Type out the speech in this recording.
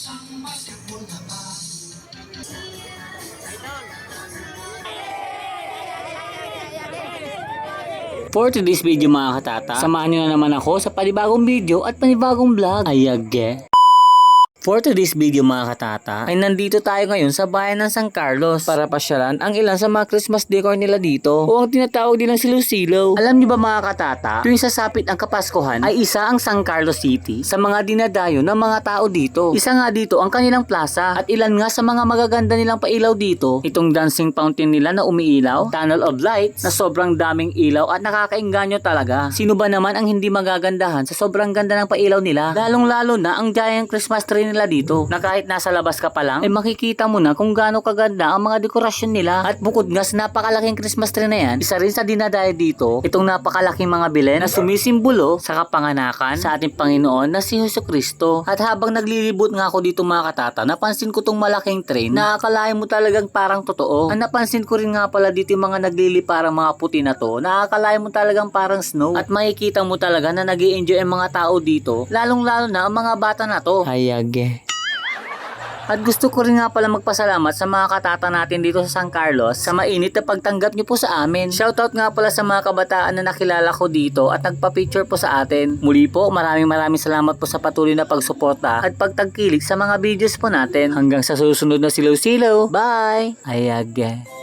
For today's video mga katata, samahan nyo na naman ako sa panibagong video at panibagong vlog. Ayage! For today's video mga katata, ay nandito tayo ngayon sa bayan ng San Carlos para pasyalan ang ilan sa mga Christmas decor nila dito o ang tinatawag nilang silaw-silaw. Alam niyo ba mga katata, tuwing sasapit ang Kapaskuhan ay isa ang San Carlos City sa mga dinadayo ng mga tao dito. Isa nga dito ang kanilang plaza at ilan nga sa mga magaganda nilang pailaw dito. Itong dancing fountain nila na umiilaw, tunnel of lights na sobrang daming ilaw at nakakainganyo talaga. Sino ba naman ang hindi magagandahan sa sobrang ganda ng pailaw nila? Lalong-lalo na ang giant Christmas tree nila dito na kahit nasa labas ka pa lang ay makikita mo na kung gaano kaganda ang mga dekorasyon nila. At bukod nga sa napakalaking Christmas tree na yan, isa rin sa dinadayo dito itong napakalaking mga bilen na sumisimbolo sa kapanganakan sa ating Panginoon na si Jesucristo. At habang naglilibot nga ako dito mga katata, napansin ko tong malaking train na akalain mo talagang parang totoo. Ang napansin ko rin nga pala dito yung mga nagliliparang mga puti na to na akalain mo talagang parang snow at makikita mo talaga na nag-i-enjoy ang mga tao dito, lalong-lalo na ang mga bata na to. Hayage! At gusto ko rin nga pala magpasalamat sa mga katata natin dito sa San Carlos sa mainit na pagtanggap nyo po sa amin. Shoutout nga pala sa mga kabataan na nakilala ko dito at nagpa-picture po sa atin. Muli po, maraming salamat po sa patuloy na pagsuporta at pagtangkilik sa mga videos po natin. Hanggang sa susunod na silaw-silaw. Bye! Ayage!